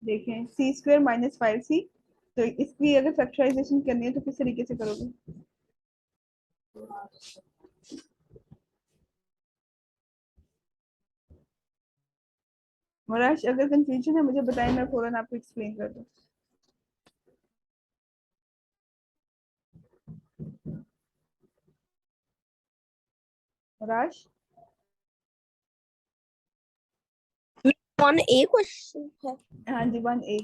देखें सी square minus 5c, तो इसकी अगर फैक्टराइजेशन करनी है तो किस तरीके से करोगे? मुराश अगर कंफ्यूजन है मुझे बताएं, मैं फौरन आपको एक्सप्लेन कर दूं। मुराश 1A क्वेश्चन है। हाँ जी 1A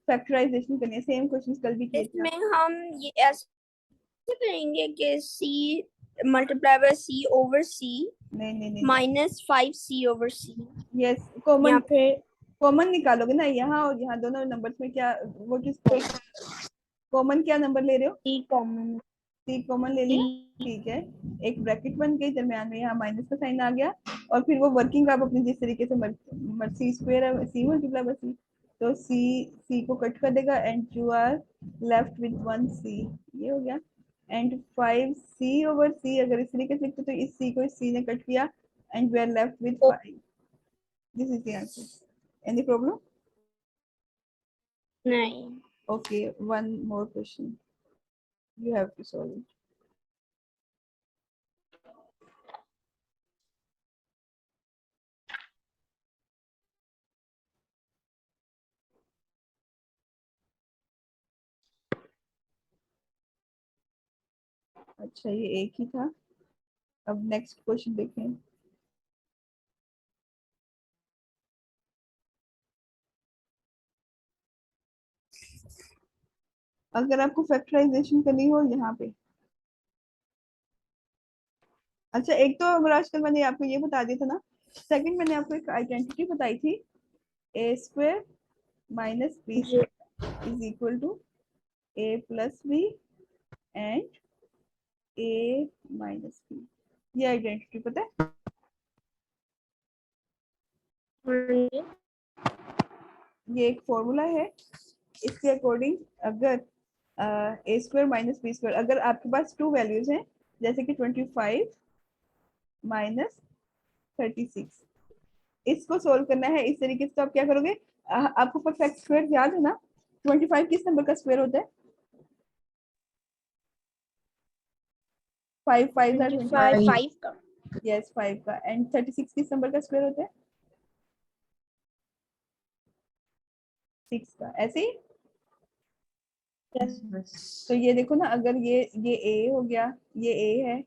फैक्टराइजेशन करनी है, सेम क्वेश्चंस कल भी किए थे इसमें आप। हम ये ऐसे करेंगे कि C multiply by C over C नहीं नहीं नहीं, minus 5C over C। Yes common, यहाँ पे कॉमन निकालोगे ना यहाँ और यहाँ दोनों नंबर्स में क्या, वो किस कॉमन, कॉमन क्या नंबर ले रहे हो? C कॉमन, सी कॉमन ले लिया, ठीक है। एक ब्रैकेट बन गई, दरम्यान में यहाँ माइनस का साइन आ गया, और फिर वो वर्किंग आप अपनी जिस तरीके से सी स्क्वायर है सी मल्टीप्लाई बाय सी, तो सी सी को कट कर देगा and you are left with 1c, ये हो गया। एंड 5c ओवर c अगर इस तरीके से लिखते तो इस c को इस c ने कट किया and we are left with 5। This is the answer. Any problem? नहीं। Okay, one more question, you have to solve it. अच्छा ये एक ही था, अब नेक्स्ट क्वेश्चन देखें। अगर आपको फैक्टराइजेशन करनी हो यहाँ पे, अच्छा एक तो आजकल मैंने आपको ये बता दिया था ना, सेकंड मैंने आपको एक आइडेंटिटी बताई थी, ए स्क्वायर माइनस बी जी square is equal to A plus B and A minus B, ये आइडेंटिटी पता है? ये एक फॉर्मूला है, इसके अकॉर्डिंग अगर A square minus B square, अगर आपके पास टू वैल्यूज हैं जैसे कि 25 माइनस 36, इसको सोल्व करना है इस तरीके से, तो आप क्या करोगे? आपको परफेक्ट स्क्वायर याद है ना? 25 किस नंबर का स्क्वायर होता है? 5 5 आर 25, 5 का यस 5 का, एंड 36 किस नंबर का स्क्वायर होता है? 6 का, ऐसे ही। तो ये देखो ना, अगर ये ए हो गया, ये ए है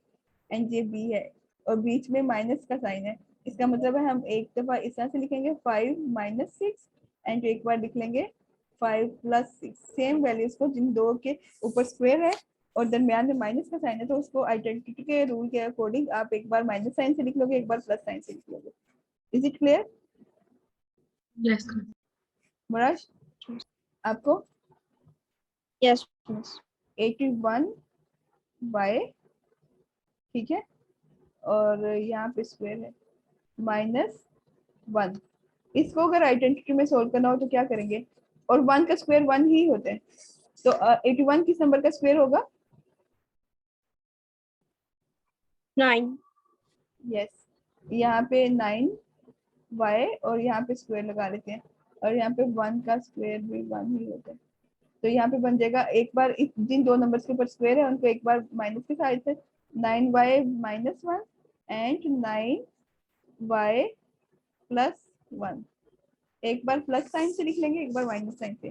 एंड ये बी है, और बीच में माइनस का साइन है, इसका मतलब है हम एक दफा इस तरह से लिखेंगे 5 माइनस 6 एंड एक बार लिख लेंगे 5 प्लस 6, सेम वैल्यूज को जिन दो के ऊपर स्क्वायर है और दरमियान में माइनस का साइन है, तो उसको आइडेंटिटी के रूल के अकॉर्डिंग आप एक बार माइनस साइन से लिख लोगे, एक बार प्लस साइन से लिख लोगे। Is it clear? यस मुराश आपको यस 81 बाय, ठीक है, और यहाँ पे स्क्वायर है माइनस 1, इसको अगर आइडेंटिटी में सोल्व करना हो तो क्या करेंगे? और 1 का स्क्वायर 1 ही होता है, तो 81 किस नंबर का स्क्वायर होगा? 9 यस, यहाँ पे 9y और यहाँ पे स्क्वायर लगा लेते हैं, और यहाँ पे 1 का स्क्वायर भी 1 ही होता है, तो यहाँ पे बन जाएगा एक बार जिन दो नंबर्स के ऊपर स्क्वायर है उनको एक बार माइनस के साइड से 9y minus 1 and 9y plus 1, एक बार प्लस साइन से लिख लेंगे, एक बार माइनस साइन से।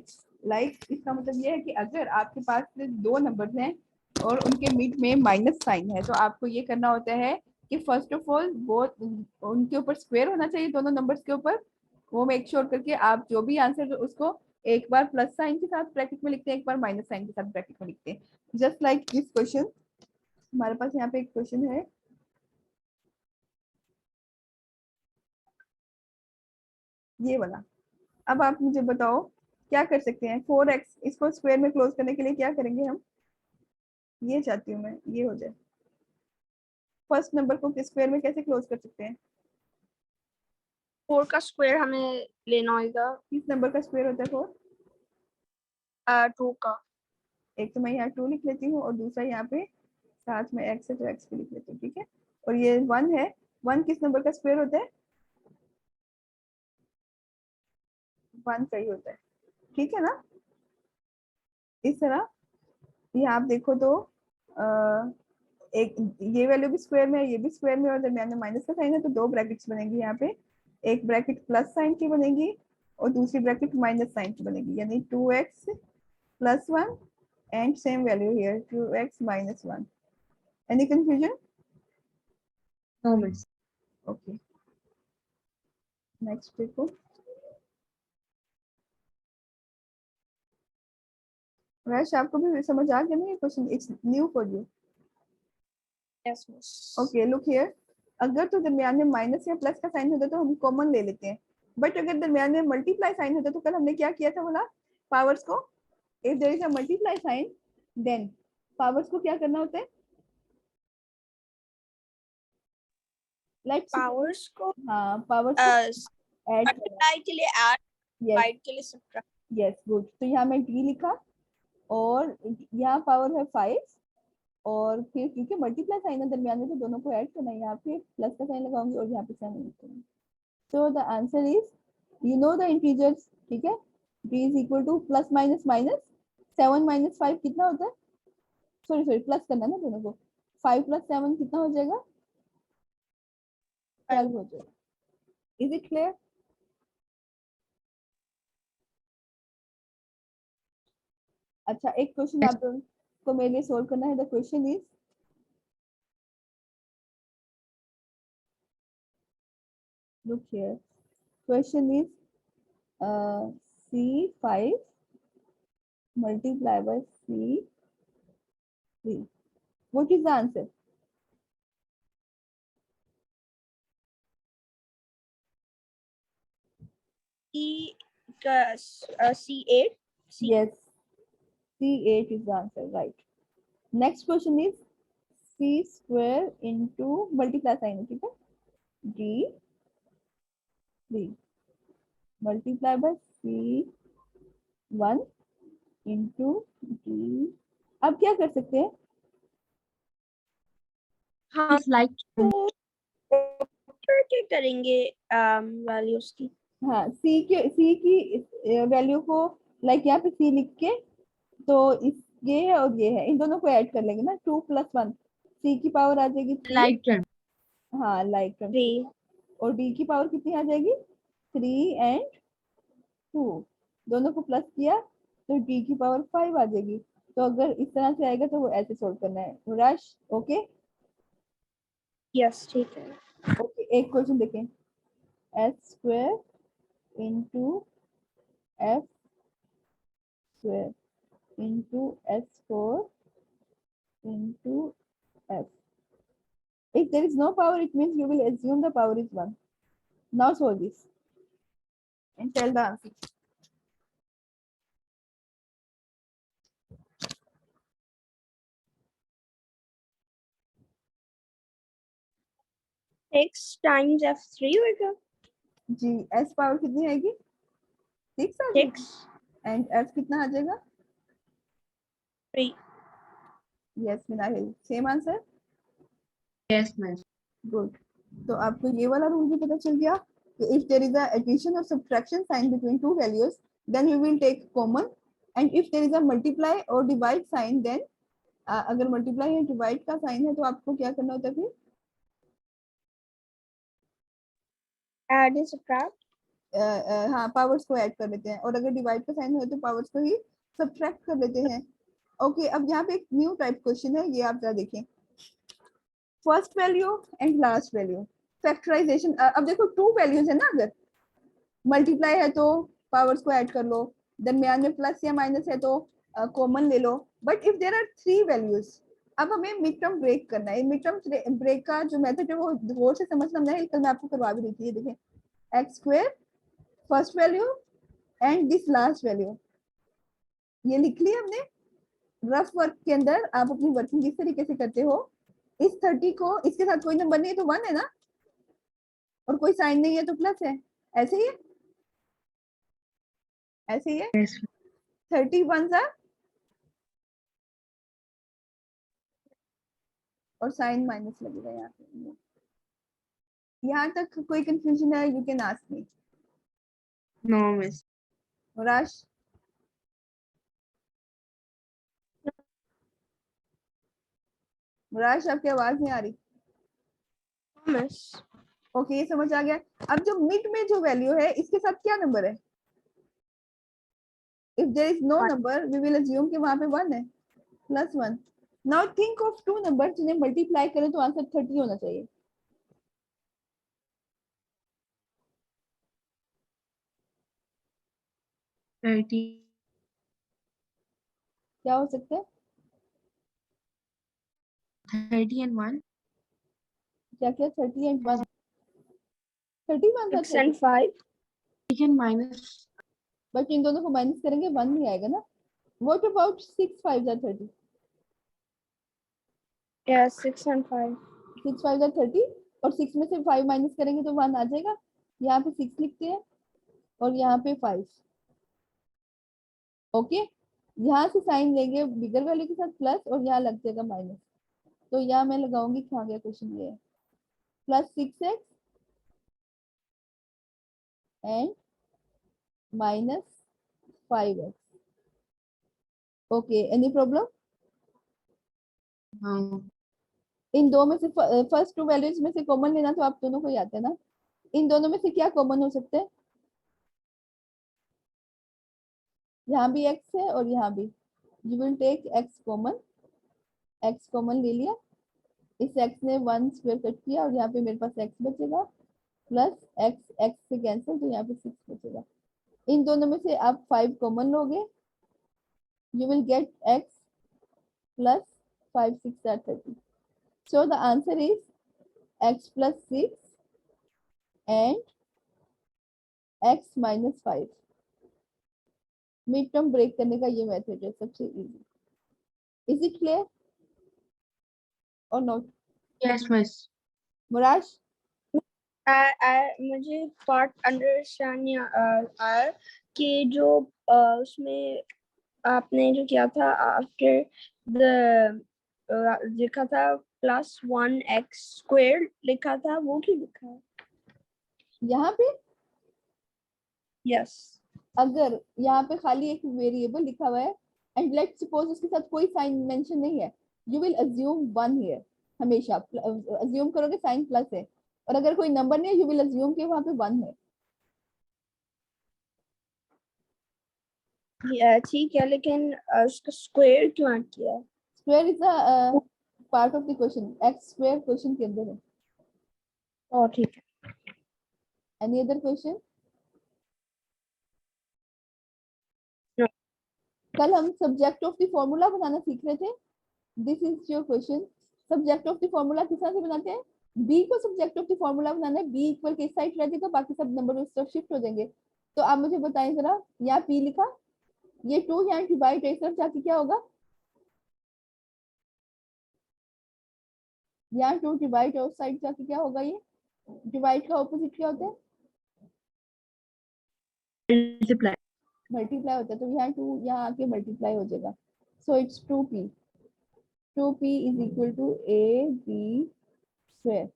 इसका मतलब ये है कि अगर आपके पास दो नंबर्स हैं और उनके बीच में माइनस साइन है, तो आपको ये करना होता है कि फर्स्ट ऑफ ऑल वो उनके ऊपर स्क्वायर होना चाहिए दोनों नंबर्स के ऊपर, वो मेक श्योर करके आप जो भी आंसर उसको एक बार प्लस साइन के साथ ब्रैकेट में लिखते हैं, एक बार माइनस साइन के साथ ब्रैकेट में लिखते हैं। जस्ट लाइक दिस क्वेश्चन, हमारे पास यहाँ पे एक क्वेश्चन है, ये वाला। अब आप मुझे बताओ क्या कर सकते हैं? 4x, इसको स्क्वायर में क्लोज करने के लिए क्या करेंगे हम? ये चाहती हूँ मैं, ये हो जाए। फर्स्ट नंबर को स्क्वायर में कैसे क्लोज कर सकते हैं? 4 का स्क्वायर हमें लेना होगा किस नंबर का स्क्वायर होता है 4? 2 का। एक तो मैं यहाँ 2 लिख लेती हूँ और दूसरा यहाँ पे साथ में x है तो x भी लिख लेती हूँ, ठीक है। और ये 1 है, 1 किस नंबर का स्क्वायर होता है? 1 का ही होता है, ठीक है ना। इस तरह ये आप देखो तो एक ये वैल्यू भी स्क्वायर में है, ये भी स्क्वायर में, और दरम्यान में माइनस का साइन है, तो दो ब्रैकेट्स बनेंगी यहाँ पे। एक ब्रैकेट प्लस साइन की बनेगी और दूसरी ब्रैकेट माइनस साइन की बनेगी, यानी 2x + 1 and same value here 2x - 1. Any confusion? No, miss. Okay. Next देखो। वैसे आपको भी समझ आ गया ना ये question? It's new for you. Yes, miss. Okay look here, अगर तो दरमियान में माइनस या प्लस का साइन होता तो हम कॉमन ले लेते हैं, बट अगर दरमियान में मल्टीप्लाई साइन होता तो कल हमने क्या किया था बोला, पावर्स को, if there is a multiply sign then powers को क्या करना होता है, लाइक Powers को हाँ पावर्स को ऐड करना। multiply के लिए add, यस divide के लिए subtract. यस गुड, तो यहाँ मैं d लिखा और यहाँ पावर है 5, और फिर क्योंकि मल्टीप्लाई साइन है दरमियान में तो दोनों को ऐड करना है, यहाँ पे प्लस का साइन लगाऊंगी और यहाँ पे साइन लिखूंगी। सो the answer is, you know the integers, ठीक है, d is equal two plus minus minus 7 - 5 कितना होता है, सॉरी सॉरी प्लस करना है ना दोनों को, 5 + 7 कितना हो जाएगा, 12 हो जाएगा। Is it clear? अच्छा एक क्वेश्चन Yes. आप दोनों को मेरे लिए सोल्व करना है। The question is, look here, question is C5 multiplied by C3. What is the answer? C8. Yes, C8 is the answer, right. Next question is C square into multiply sign, ठीक है, D3 multiply by C1 into D। अब क्या कर सकते हैं, हाँ It's like तो क्या करेंगे वैल्यूज की? हाँ C की वैल्यू को लाइक यहाँ पे C लिख के, तो इस ये है और ये है, इन दोनों को ऐड कर लेंगे ना, 2 + 1, C की पावर आ जाएगी 3, like term. हाँ लाइक 3. और D की पावर कितनी आ जाएगी, 3 and 2, दोनों को प्लस किया तो D की पावर 5 आ जाएगी। तो अगर इस तरह से आएगा तो वो ऐसे सोल्व करना है। रश ओके यस ठीक है। ओके, एक क्वेश्चन देखें, s² into f² into s4 into f. If there is no power, it means you will assume the power is 1. Now solve this and tell the answer. x times f3 होगा। जी s power कितनी आएगी, 6 आ जाएगी, 6 and f कितना आ जाएगा, 3. Yes Minahil same answer, Yes, miss. Good. तो आपको ये वाला रूल भी पता चल गया कि if there is a addition और subtraction sign between two values then you will take common, and if there is a multiply और डिवाइड साइन देन अगर मल्टीप्लाई या डिवाइड का साइन है तो आपको क्या करना होता है फिर, Add and subtract. हाँ पावर्स को ऐड कर लेते हैं, और अगर डिवाइड का साइन हो तो पावर्स को ही सब्ट्रैक्ट कर लेते हैं। ओके अब यहाँ पे एक न्यू टाइप क्वेश्चन है, ये आप जरा देखें, first value and last value factorization. अब देखो 2 वैल्यूज है ना, अगर मल्टीप्लाई है तो पावर्स को ऐड कर लो, दरमियान में प्लस या माइनस है तो कॉमन ले लो, but if there are 3 values, अब हमें मिड टर्म ब्रेक करना है। मिड टर्म ब्रेक का जो मेथड है वो गौर से समझना है, कल मैं आपको करवा भी दी थी। ये देखें x² first value and this last value, ये लिख लिया हमने। रफ वर्क के अंदर आप अपनी वर्किंग किस तरीके से करते हो, इस 30 को इसके साथ कोई नंबर नहीं है तो 1 है ना, और कोई साइन नहीं है तो प्लस है, ऐसे ही है, ऐसे ही है। Yes. 30 1s और साइन माइनस लगेगा यहाँ पे। यहाँ तक कोई कंफ्यूजन है, you can ask me. No, miss. राश मुराश आपकी आवाज नहीं आ रही। थॉमस। ओके, ये समझ आ गया। अब जो मिड में जो वैल्यू है इसके साथ क्या नंबर है? If there is no One. Number we will assume कि वहां पे 1 है, +1। Now think of two number जिन्हें मल्टीप्लाई करें तो आंसर 30 होना चाहिए। 30, क्या हो सकता है? 30 and 1. क्या क्या? 30 एंड 1, 31 था 6 30। and 5. We can minus. But in दोनों को माइनस करेंगे 1 नहीं आएगा ना। What about 6 5 30? Yeah, 6 and 5. 6 5 30 और 6 में से 5 माइनस करेंगे तो 1 आ जाएगा। यहाँ पे 6 लिखते हैं और यहाँ पे 5। ओके, यहाँ से साइन लेंगे बिगर वैल्यू के साथ प्लस और यहाँ लग जाएगा माइनस। तो यहाँ मैं लगाऊंगी, कहाँ गया क्वेश्चन, ये +6x and -5x। Okay, any problem? No. इन दो में से फर्स्ट टू वैल्यूज में से कॉमन लेना तो आप दोनों को ही आता है ना। इन दोनों में से क्या कॉमन हो सकते हैं? यहाँ भी x है और यहाँ भी। You will take x common, x common ले लिया, इस x ने 1 स्क्वायर कट किया और यहाँ पे मेरे पास x बचेगा प्लस x से कैंसिल, तो यहाँ पे 6 बचेगा। इन दोनों में से आप 5 कॉमन लोगे, you will get x plus 5 6 are 30। So the answer is x + 6 and x - 5। Mid term break करने का ये मेथड है सबसे easy. Is it clear or not? Yes, miss. मुराश, मुझे पार्ट अंडरस्टैंड नहीं आया कि जो उसमें आपने जो किया था आफ्टर द लिखा था +1x² लिखा था, वो क्यों लिखा है? यहाँ पे यस। अगर यहाँ पे खाली एक वेरिएबल लिखा हुआ है एंड लेट्स सपोज उसके साथ कोई साइन मेंशन नहीं है, यू विल अज्यूम 1 हियर। हमेशा अज्यूम करोगे साइन प्लस है, और अगर कोई नंबर नहीं है यू विल अज्यूम कि वहां पे 1 है। ठीक है, लेकिन उसका स्क्वायर क्यों ऐड किया? Square is a part of the question, x square question के अंदर है। ठीक है। Any other question? No. कल हम सब्जेक्ट ऑफ द फॉर्मूला बनाना सीख रहे थे। This is your question. Subject of the formula किस तरह से बनाते हैं? b को सब्जेक्ट ऑफ द फॉर्मूला बनाना है, b इक्वल किस साइड रह जाएगा, बाकी सब नंबर उस तरफ शिफ्ट हो जाएंगे। तो आप मुझे बताएं जरा, यहाँ p लिखा, ये 2 यहाँ डिवाइड है, इस तरफ जाके क्या होगा? यहाँ 2 डिवाइड है, उस साइड जाके क्या होगा? ये डिवाइड का ऑपोजिट क्या होता है? Multiply. मल्टीप्लाई होता है। तो यहाँ 2 यहाँ आके मल्टीप्लाई हो जाएगा। So it's 2p। 2p is equal to ab²।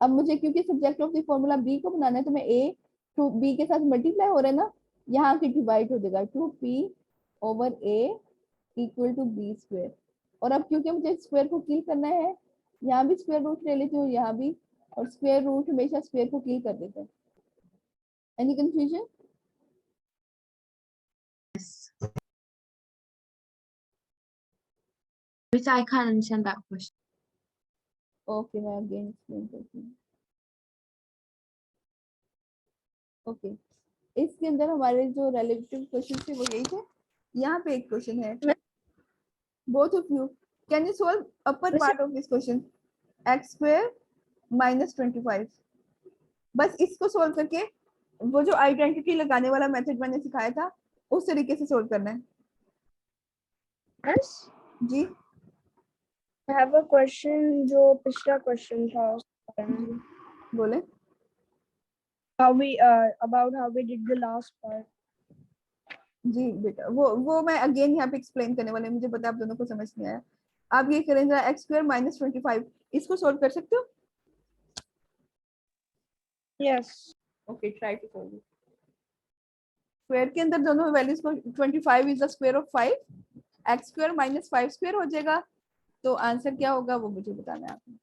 अब मुझे क्योंकि subject of the formula b को बनाना है तो मैं a टू b के साथ मल्टीप्लाई हो रहा है ना, यहाँ आके डिवाइड हो जाएगा। 2p/a equal to b²। और अब क्योंकि मुझे स्क्वायर को किल करना है, यहाँ भी स्क्वायर रूट ले लेती हूँ, यहाँ भी, और स्क्वायर रूट हमेशा स्क्वायर को किल कर देते हैं। Any confusion? Yes. Which I can't understand that question. Okay, मैं अगेन एक्सप्लेन करती हूँ। ओके, इसके अंदर हमारे जो रिलेटिव क्वेश्चन थे वो यही थे। यहाँ पे एक क्वेश्चन है, both of you can you solve upper part of this question, x² - 25। बस इसको सोल्व करके वो जो आइडेंटिटी लगाने वाला मेथड मैंने सिखाया था उस तरीके से सोल्व करना है। यस। जी I have a question जो पिछला क्वेश्चन था उसका बोले। about how we did the last part. जी बेटा, वो मैं अगेन यहाँ पे एक्सप्लेन करने वाले, मुझे पता है आप दोनों को समझ नहीं आया। आप ये करें जरा, x² - 25 इसको सोल्व कर सकते हो? Yes. Okay, try to solve it. Square के अंदर दोनों वैल्यूज को 25 is the square of 5, x² - 5² हो जाएगा, तो आंसर क्या होगा वो मुझे बताना है आपने।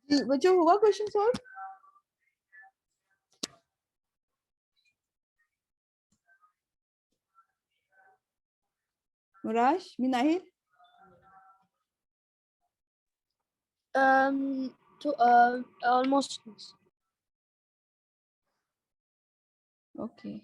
जी बच्चों हुआ क्वेश्चन सॉल्व। मुराश मिनाहिर तो almost ओके।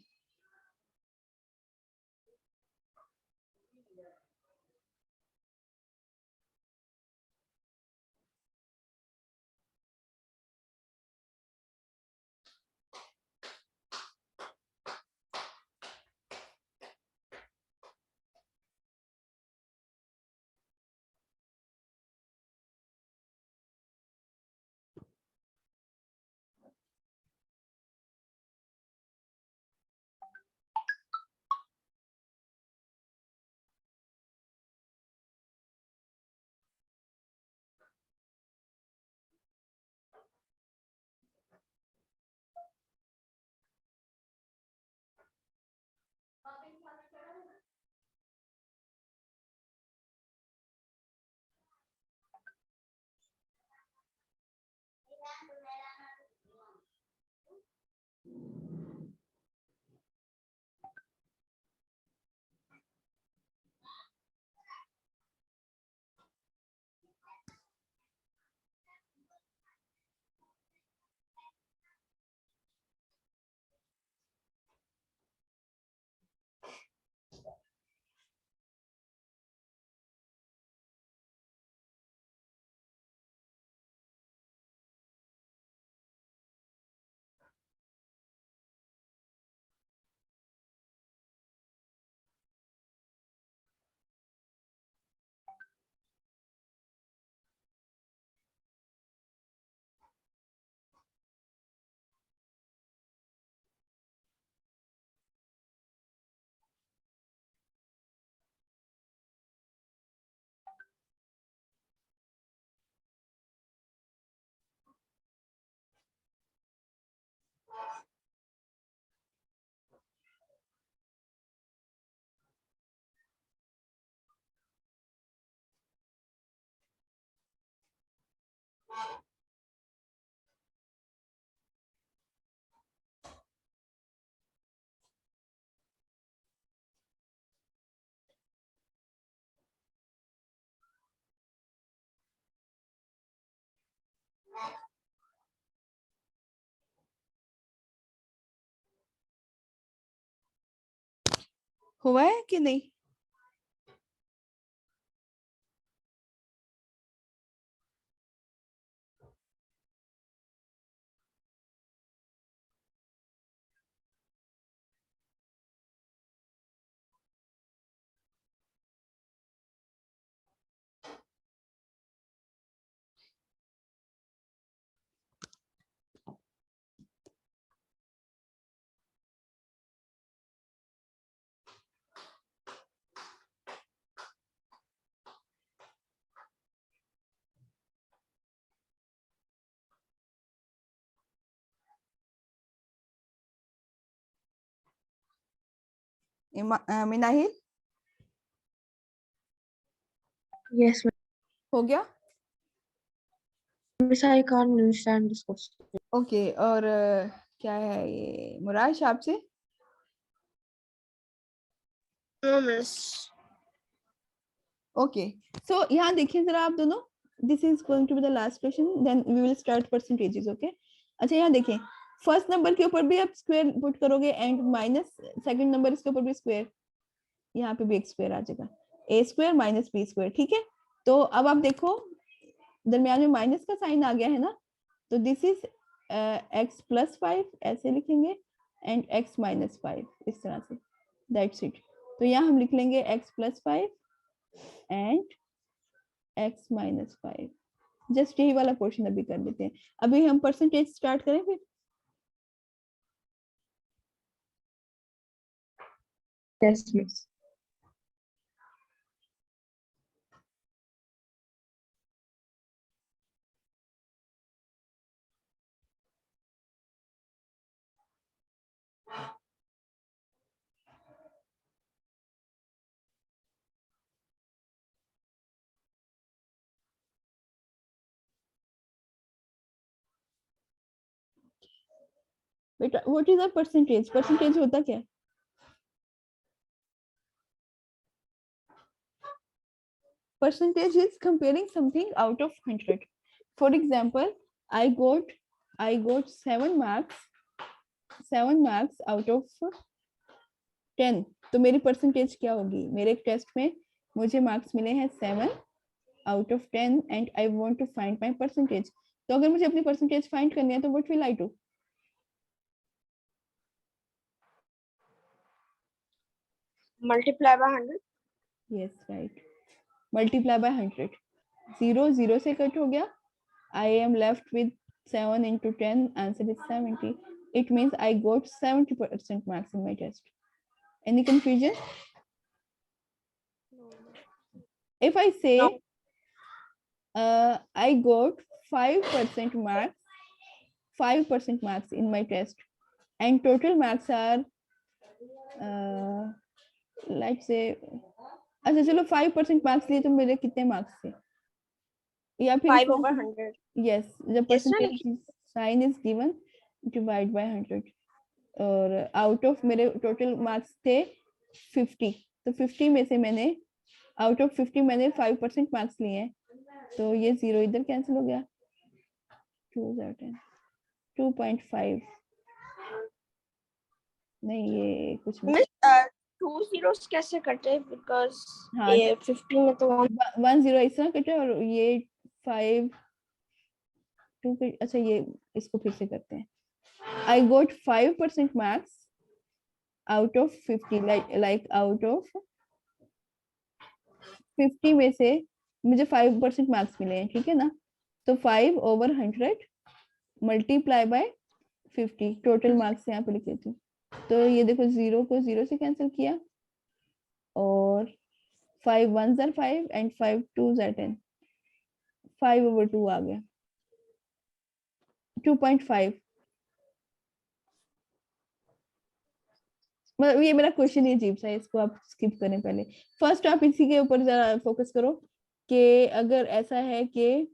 हुआ है कि नहीं। मिनाहिर Yes, हो गया। Miss, I can't understand this question. Okay और क्या है ये मुराश आपसे। no miss. ओके सो यहाँ देखिए जरा आप दोनों। This is going to be the last question then we will start percentages. Okay अच्छा यहाँ देखिए फर्स्ट नंबर के ऊपर भी आप स्क्वायर पुट करोगे एंड माइनस सेकंड नंबर इसके ऊपर भी स्क्वायर। यहाँ पे भी एक स्क्वायर आ जाएगा ए स्क्वायर माइनस बी स्क्वायर। ठीक है तो अब आप देखो दरमियान में माइनस का साइन आ गया है ना। तो दिस इज x प्लस 5 ऐसे लिखेंगे एंड x माइनस 5 इस तरह से, दैट्स इट। तो यहाँ हम लिख लेंगे x plus 5 and x minus 5। Just यही वाला पोर्शन अभी कर लेते हैं। अभी हम परसेंटेज स्टार्ट करें फिर। Yes, miss. बेटा what is a percentage? Percentage होता क्या है? Percentage is comparing something out of 100. For example, I got 7 marks out of 10. तो मेरी परसेंटेज क्या होगी? मेरे टेस्ट में मुझे मार्क्स मिले हैं 7 out of 10 and I want to find my percentage. तो अगर मुझे अपनी परसेंटेज फाइंड करनी है तो what will I do? Multiply by 100. Yes, right. Multiply by 100. 0 0 से कट हो गया. I am left with 7 into 10. Answer is 70. It means I got 70% marks in my test. Any confusion? If I say No. I got 5% marks in my test, and total marks are let's say, अच्छा चलो 5% marks लिए तो मेरे कितने marks थे? या फिर 5 over 100. यस, जब percentage sign is given divide by 100 और आउट ऑफ मेरे टोटल मार्क्स थे 50, तो 50 में से मैंने आउट ऑफ 50 मैंने 5% मार्क्स लिए हैं, तो ये 0 इधर कैंसिल हो गया, 2.5 नहीं ये कुछ Miss, 2 zeros कैसे कटे? Because हाँ, ये 50 में तो 1 0 इस तरह कटे और ये 5 2 अच्छा ये इसको फिर से करते हैं। I got 5% marks out of 50, like out of 50 में से मुझे 5% मार्क्स मिले हैं, ठीक है ना? तो 5 over 100 multiply by 50, total marks यहाँ पे लिख देती हूँ। तो ये देखो 0 को 0 से कैंसिल किया और 5 1s are 5 and 5 2s are 10, 5 over 2 आ गया 2.5। मतलब ये मेरा क्वेश्चन ही अजीब सा है, इसको आप स्किप करें। पहले फर्स्ट आप इसी के ऊपर जरा फोकस करो कि अगर ऐसा है कि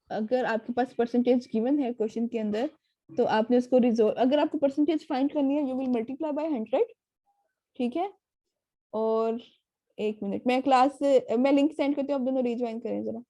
अगर आपके पास परसेंटेज गिवन है क्वेश्चन के अंदर, तो आपने उसको रिजोल्व, अगर आपको परसेंटेज फाइंड करनी है यू विल मल्टीप्लाई बाय 100, ठीक है? और एक मिनट मैं लिंक सेंड करती हूँ, आप दोनों रिज्वाइन करें जरा।